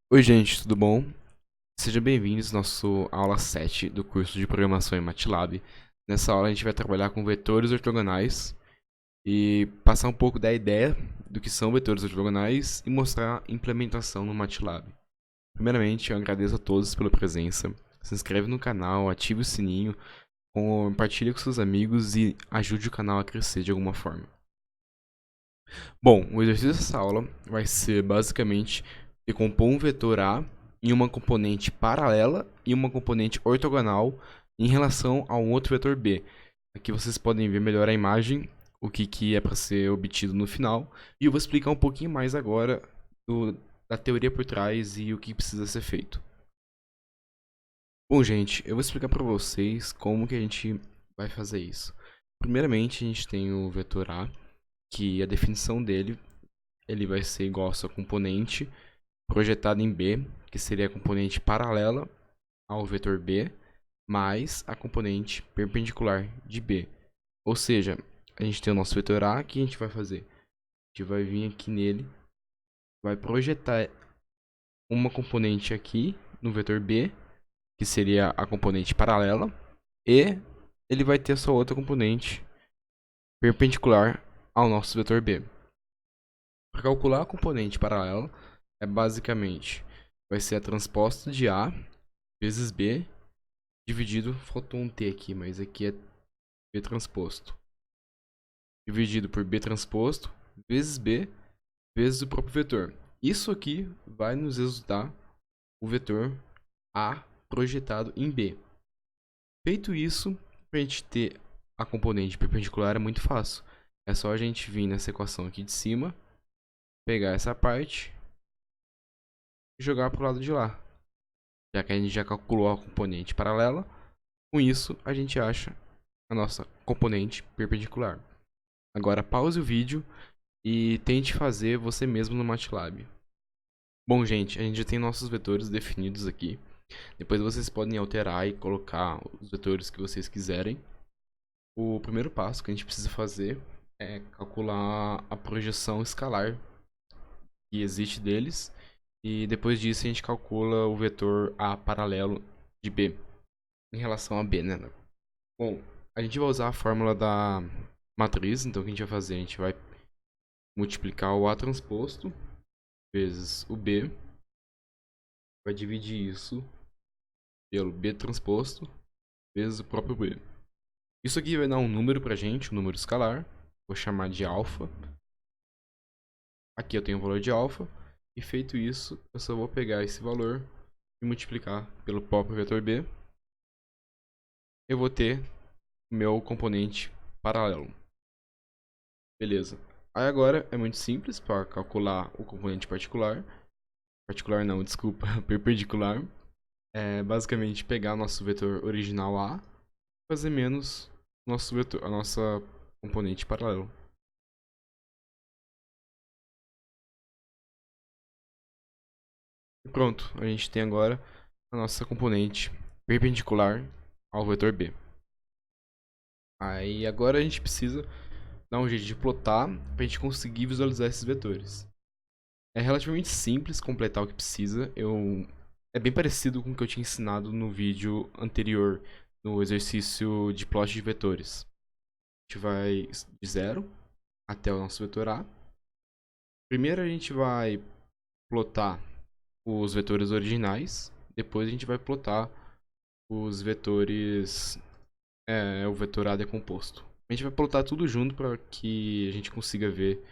Oi, gente, tudo bom? Sejam bem-vindos à nossa aula 7 do curso de Programação em MATLAB. Nessa aula a gente vai trabalhar com vetores ortogonais e passar um pouco da ideia do que são vetores ortogonais e mostrar a implementação no MATLAB. Primeiramente, eu agradeço a todos pela presença. Se inscreve no canal, ative o sininho, compartilhe com seus amigos e ajude o canal a crescer de alguma forma. Bom, o exercício dessa aula vai ser basicamente decompor um vetor A em uma componente paralela e uma componente ortogonal em relação a um outro vetor B. Aqui vocês podem ver melhor a imagem, o que é para ser obtido no final, e eu vou explicar um pouquinho mais agora da teoria por trás e o que precisa ser feito. Bom, gente, eu vou explicar para vocês como que a gente vai fazer isso. Primeiramente, a gente tem o vetor A, que a definição dele ele vai ser igual a sua componente projetada em B, que seria a componente paralela ao vetor B, mais a componente perpendicular de B. Ou seja, a gente tem o nosso vetor A, que a gente vai fazer? A gente vai vir aqui nele, vai projetar uma componente aqui no vetor B, que seria a componente paralela, e ele vai ter a sua outra componente perpendicular ao nosso vetor B. Para calcular a componente paralela, é basicamente vai ser a transposta de A vezes B dividido, faltou um T aqui, mas aqui é B transposto, dividido por B transposto vezes B vezes o próprio vetor. Isso aqui vai nos resultar o vetor A projetado em B. Feito isso, para a gente ter a componente perpendicular é muito fácil. É só a gente vir nessa equação aqui de cima, pegar essa parte e jogar para o lado de lá. Já que a gente já calculou a componente paralela, com isso a gente acha a nossa componente perpendicular. Agora pause o vídeo e tente fazer você mesmo no MATLAB. Bom, gente, a gente já tem nossos vetores definidos aqui. Depois vocês podem alterar e colocar os vetores que vocês quiserem. O primeiro passo que a gente precisa fazer é calcular a projeção escalar que existe deles. E depois disso a gente calcula o vetor A paralelo de B em relação a B, né? Bom, a gente vai usar a fórmula da matriz, então o que a gente vai fazer? A gente vai multiplicar o A transposto vezes o B, vai dividir isso pelo B transposto vezes o próprio B. Isso aqui vai dar um número pra gente, um número escalar, vou chamar de alfa. Aqui eu tenho o valor de alfa, e feito isso, eu só vou pegar esse valor e multiplicar pelo próprio vetor B. Eu vou ter o meu componente paralelo. Beleza. Aí agora é muito simples para calcular o componente particular. Particular não, desculpa, perpendicular. É basicamente pegar nosso vetor original A, fazer menos nosso vetor, a nossa componente paralelo. E pronto, a gente tem agora a nossa componente perpendicular ao vetor B. Aí agora a gente precisa dar um jeito de plotar para a gente conseguir visualizar esses vetores. É relativamente simples completar o que precisa. É bem parecido com o que eu tinha ensinado no vídeo anterior, no exercício de plot de vetores. A gente vai de 0 até o nosso vetor A. Primeiro a gente vai plotar os vetores originais. Depois a gente vai plotar os vetores, o vetor A decomposto. A gente vai plotar tudo junto para que a gente consiga ver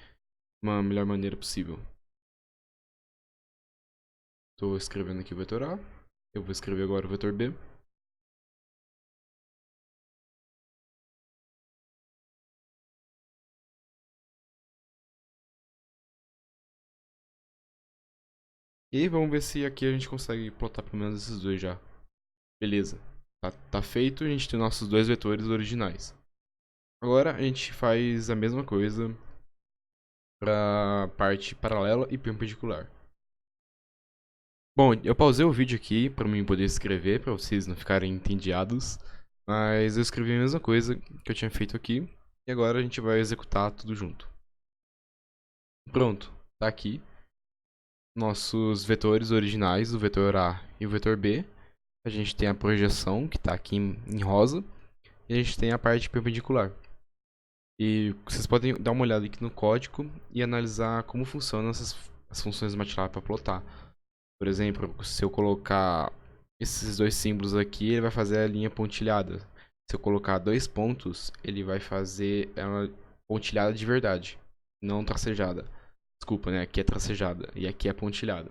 uma melhor maneira possível. Estou escrevendo aqui o vetor A. Eu vou escrever agora o vetor B. E vamos ver se aqui a gente consegue plotar pelo menos esses dois já. Beleza. Tá feito, a gente tem nossos dois vetores originais. Agora a gente faz a mesma coisa para parte paralela e perpendicular. Bom, eu pausei o vídeo aqui para mim poder escrever, para vocês não ficarem entediados. Mas eu escrevi a mesma coisa que eu tinha feito aqui. E agora a gente vai executar tudo junto. Pronto, tá aqui. nossos vetores originais, o vetor A e o vetor B. A gente tem a projeção, que está aqui em rosa, e a gente tem a parte perpendicular. E vocês podem dar uma olhada aqui no código e analisar como funcionam as funções do MATLAB para plotar. Por exemplo, se eu colocar esses dois símbolos aqui, ele vai fazer a linha pontilhada. Se eu colocar 2 pontos, ele vai fazer ela pontilhada de verdade, não tracejada. Desculpa, né? Aqui é tracejada e aqui é pontilhada.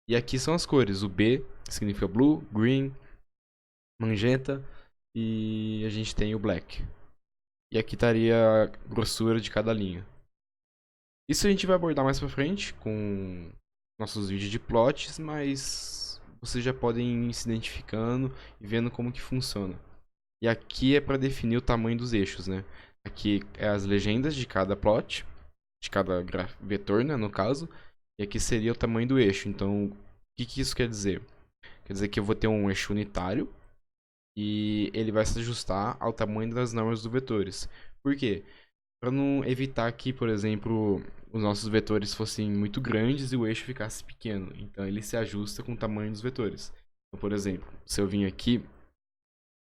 E aqui são as cores. O B significa blue, green, magenta e a gente tem o black. E aqui estaria a grossura de cada linha. Isso a gente vai abordar mais pra frente com nossos vídeos de plots, mas vocês já podem ir se identificando e vendo como que funciona. E aqui é para definir o tamanho dos eixos, né? Aqui é as legendas de cada plot, de cada vetor, né, no caso. E aqui seria o tamanho do eixo. Então, o que isso quer dizer? Quer dizer que eu vou ter um eixo unitário e ele vai se ajustar ao tamanho das normas dos vetores. Por quê? Para não evitar que, por exemplo, os nossos vetores fossem muito grandes e o eixo ficasse pequeno. Então ele se ajusta com o tamanho dos vetores. Então, por exemplo, se eu vim aqui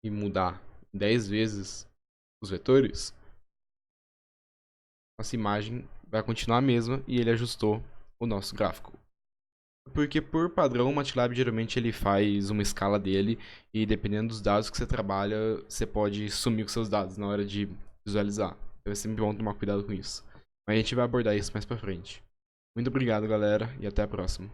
e mudar 10 vezes os vetores, nossa imagem vai continuar a mesma e ele ajustou o nosso gráfico. Porque por padrão o MATLAB geralmente ele faz uma escala dele e dependendo dos dados que você trabalha, você pode sumir com seus dados na hora de visualizar. Então é sempre bom tomar cuidado com isso. Mas a gente vai abordar isso mais pra frente. Muito obrigado, galera, e até a próxima.